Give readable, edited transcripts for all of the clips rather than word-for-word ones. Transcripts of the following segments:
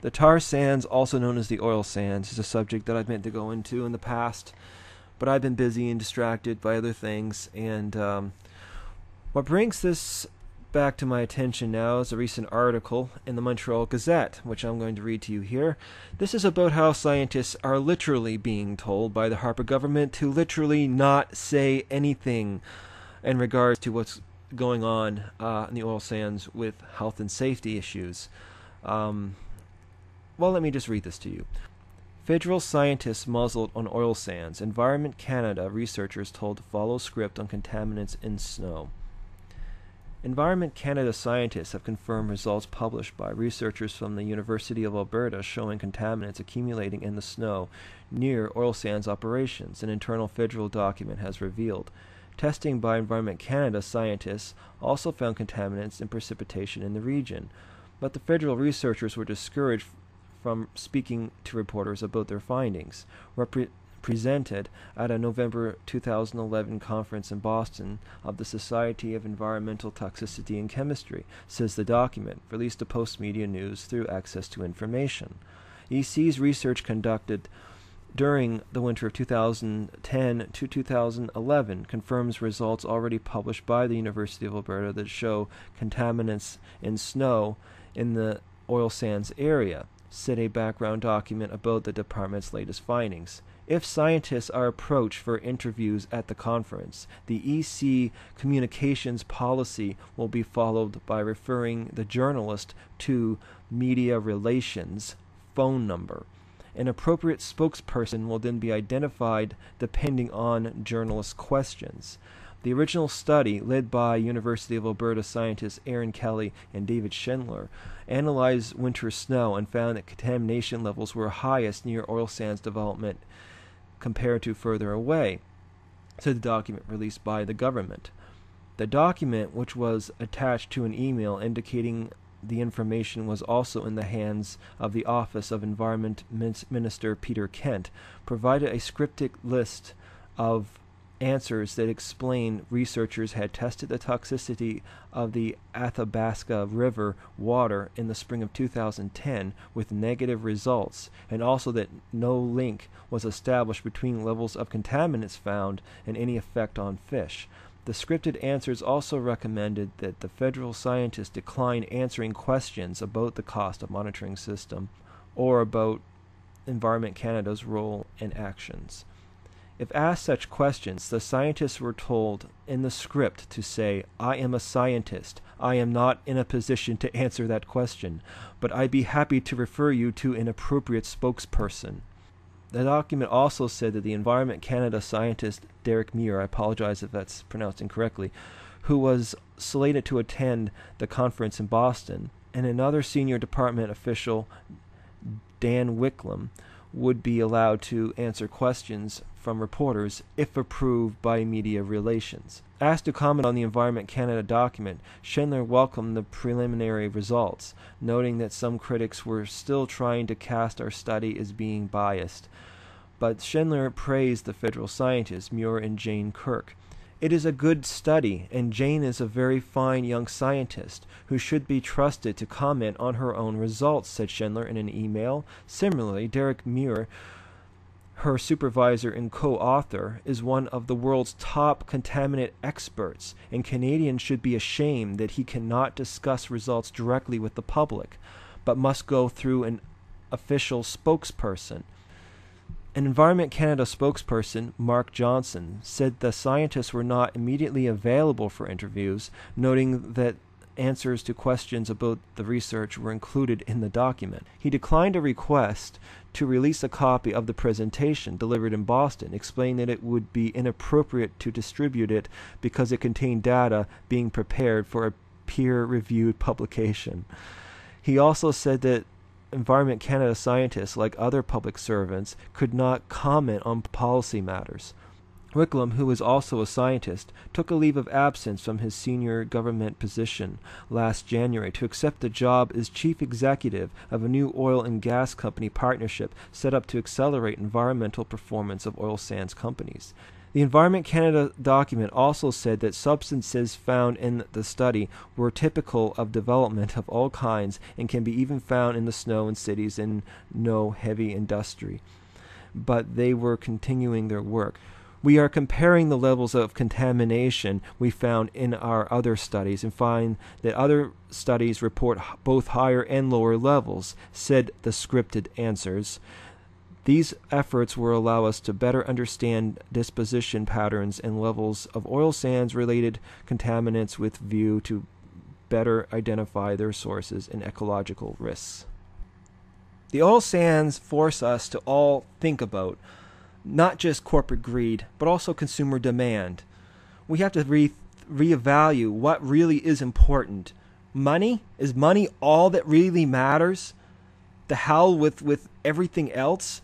The tar sands, also known as the oil sands, is a subject that I've meant to go into in the past, but I've been busy and distracted by other things, and what brings this back to my attention now is a recent article in the Montreal Gazette, which I'm going to read to you here. This is about how scientists are literally being told by the Harper government to literally not say anything in regards to what's going on in the oil sands with health and safety issues. Well, let me just read this to you. Federal scientists muzzled on oil sands. Environment Canada researchers told to follow script on contaminants in snow. Environment Canada scientists have confirmed results published by researchers from the University of Alberta showing contaminants accumulating in the snow near oil sands operations, an internal federal document has revealed. Testing by Environment Canada scientists also found contaminants in precipitation in the region, but the federal researchers were discouraged from speaking to reporters about their findings. Presented at a November 2011 conference in Boston of the Society of Environmental Toxicity and Chemistry, says the document, released to Postmedia News through access to information. EC's research conducted during the winter of 2010 to 2011 confirms results already published by the University of Alberta that show contaminants in snow in the oil sands area, said a background document about the department's latest findings. If scientists are approached for interviews at the conference, the EC communications policy will be followed by referring the journalist to media relations phone number. An appropriate spokesperson will then be identified depending on journalist questions. The original study, led by University of Alberta scientists Aaron Kelly and David Schindler, analyzed winter snow and found that contamination levels were highest near oil sands development compared to further away, said the document released by the government. The document, which was attached to an email indicating the information was also in the hands of the Office of Environment Minister Peter Kent, provided a scripted list of answers that explained researchers had tested the toxicity of the Athabasca River water in the spring of 2010 with negative results, and also that no link was established between levels of contaminants found and any effect on fish. The scripted answers also recommended that the federal scientists decline answering questions about the cost of monitoring system or about Environment Canada's role and actions. If asked such questions, the scientists were told in the script to say, "I am a scientist. I am not in a position to answer that question, but I'd be happy to refer you to an appropriate spokesperson." The document also said that the Environment Canada scientist Derek Muir, I apologize if that's pronounced incorrectly, who was slated to attend the conference in Boston, and another senior department official, Dan Wicklum, would be allowed to answer questions from reporters if approved by media relations. Asked to comment on the Environment Canada document, Schindler welcomed the preliminary results, noting that some critics were still trying to cast our study as being biased. But Schindler praised the federal scientists, Muir and Jane Kirk. "It is a good study, and Jane is a very fine young scientist who should be trusted to comment on her own results," said Schindler in an email. Similarly, Derek Muir, her supervisor and co-author, is one of the world's top contaminant experts, and Canadians should be ashamed that he cannot discuss results directly with the public, but must go through an official spokesperson. An Environment Canada spokesperson, Mark Johnson, said the scientists were not immediately available for interviews, noting that answers to questions about the research were included in the document. He declined a request to release a copy of the presentation delivered in Boston, explaining that it would be inappropriate to distribute it because it contained data being prepared for a peer-reviewed publication. He also said that Environment Canada scientists, like other public servants, could not comment on policy matters. Wicklum, who is also a scientist, took a leave of absence from his senior government position last January to accept the job as chief executive of a new oil and gas company partnership set up to accelerate environmental performance of oil sands companies. The Environment Canada document also said that substances found in the study were typical of development of all kinds and can be even found in the snow in cities and no heavy industry. But they were continuing their work. We are comparing the levels of contamination we found in our other studies and find that other studies report both higher and lower levels, said the scripted answers. These efforts will allow us to better understand disposition patterns and levels of oil sands related contaminants with view to better identify their sources and ecological risks. The oil sands force us to all think about not just corporate greed, but also consumer demand. We have to reevaluate what really is important. Money? Is money all that really matters? The hell with everything else?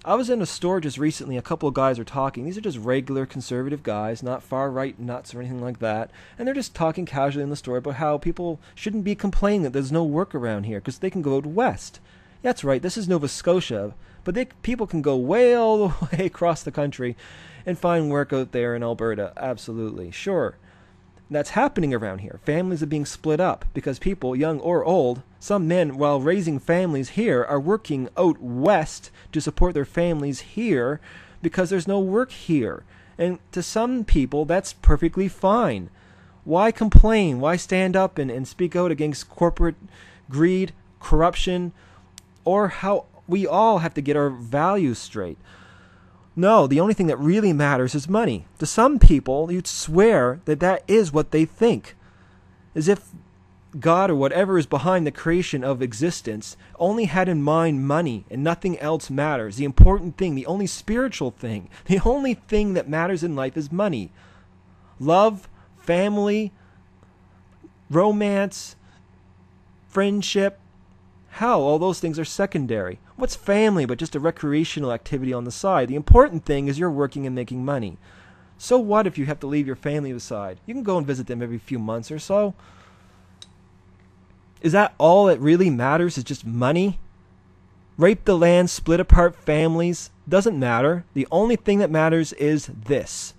I was in a store just recently, a couple of guys are talking. These are just regular conservative guys, not far-right nuts or anything like that. And they're just talking casually in the store about how people shouldn't be complaining that there's no work around here because they can go west. That's right, this is Nova Scotia, but people can go way all the way across the country and find work out there in Alberta. Absolutely, sure. That's happening around here. Families are being split up because people, young or old, some men, while raising families here, are working out west to support their families here because there's no work here. And to some people, that's perfectly fine. Why complain? Why stand up and speak out against corporate greed, corruption, or how we all have to get our values straight? No, the only thing that really matters is money. To some people, you'd swear that that is what they think. As if God or whatever is behind the creation of existence only had in mind money and nothing else matters. The important thing, the only spiritual thing, the only thing that matters in life is money. Love, family, romance, friendship, hell, all those things are secondary. What's family but just a recreational activity on the side? The important thing is you're working and making money. So what if you have to leave your family aside? You can go and visit them every few months or so. Is that all that really matters, is just money? Rape the land, split apart families, doesn't matter. The only thing that matters is this.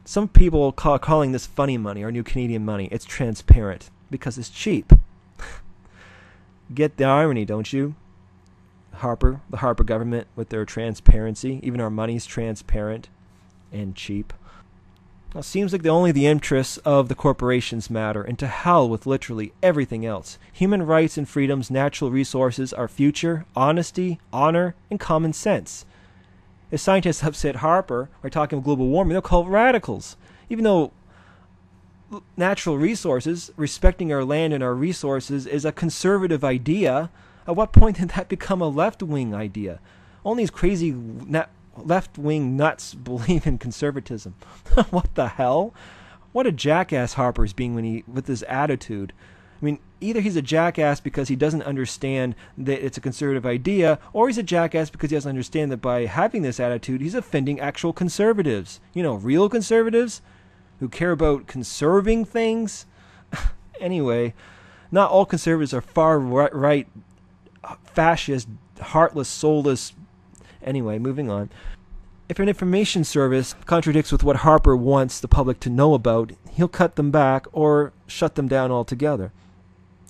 Some people are calling this funny money or new Canadian money. It's transparent because it's cheap. Get the irony, don't you? Harper, the Harper government with their transparency. Even our money's transparent and cheap. Well, it seems like only the interests of the corporations matter, and to hell with literally everything else. Human rights and freedoms, natural resources, our future, honesty, honor, and common sense. If scientists upset Harper are talking about global warming, they'll call it radicals. Even though natural resources, respecting our land and our resources, is a conservative idea, at what point did that become a left-wing idea? Only these crazy left-wing nuts believe in conservatism. What the hell? What a jackass Harper's being with this attitude. I mean, either he's a jackass because he doesn't understand that it's a conservative idea, or he's a jackass because he doesn't understand that by having this attitude, he's offending actual conservatives. You know, real conservatives who care about conserving things. Anyway, not all conservatives are far right, fascist, heartless, soulless. Anyway, moving on. If an information service contradicts with what Harper wants the public to know about, he'll cut them back or shut them down altogether.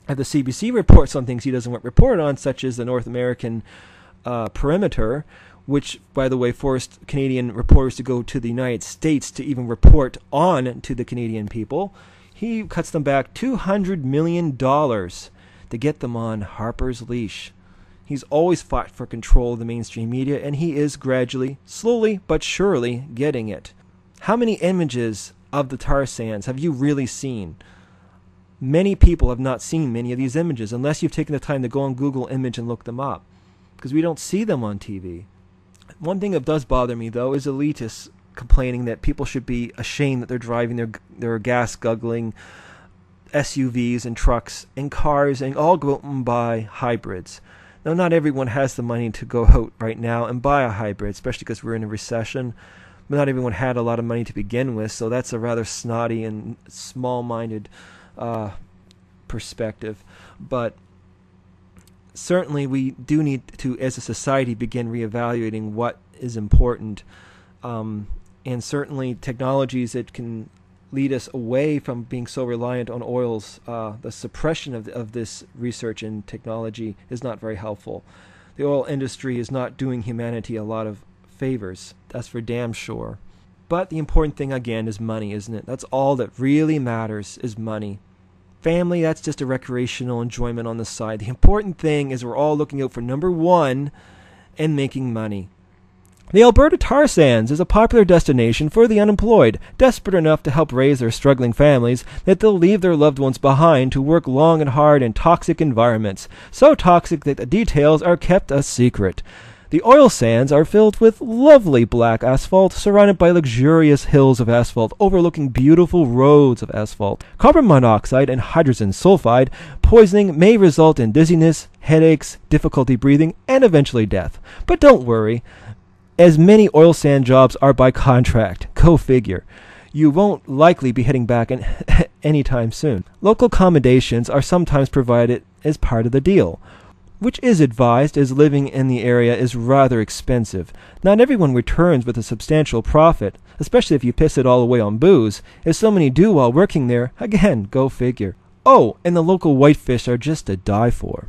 If the CBC reports on things he doesn't want reported on, such as the North American perimeter, which, by the way, forced Canadian reporters to go to the United States to even report on to the Canadian people, he cuts them back $200 million to get them on Harper's leash. He's always fought for control of the mainstream media, and he is gradually, slowly but surely, getting it. How many images of the tar sands have you really seen? Many people have not seen many of these images, unless you've taken the time to go on Google Image and look them up, because we don't see them on TV. One thing that does bother me, though, is elitists complaining that people should be ashamed that they're driving their gas-guggling SUVs and trucks and cars and all go out and buy hybrids. Now, not everyone has the money to go out right now and buy a hybrid, especially because we're in a recession. But not everyone had a lot of money to begin with, so that's a rather snotty and small-minded perspective. But certainly we do need to, as a society, begin reevaluating what is important. and certainly technologies that can lead us away from being so reliant on oils. The suppression of this research and technology is not very helpful. The oil industry is not doing humanity a lot of favors. That's for damn sure. But the important thing, again, is money, isn't it? That's all that really matters, is money. Family, that's just a recreational enjoyment on the side. The important thing is we're all looking out for number one and making money. The Alberta tar sands is a popular destination for the unemployed, desperate enough to help raise their struggling families that they'll leave their loved ones behind to work long and hard in toxic environments, so toxic that the details are kept a secret. The oil sands are filled with lovely black asphalt, surrounded by luxurious hills of asphalt, overlooking beautiful roads of asphalt. Carbon monoxide and hydrogen sulfide poisoning may result in dizziness, headaches, difficulty breathing, and eventually death. But don't worry, as many oil sand jobs are by contract. Go figure. You won't likely be heading back anytime soon. Local accommodations are sometimes provided as part of the deal, which is advised as living in the area is rather expensive. Not everyone returns with a substantial profit, especially if you piss it all away on booze, as so many do while working there. Again, go figure. Oh, and the local whitefish are just to die for.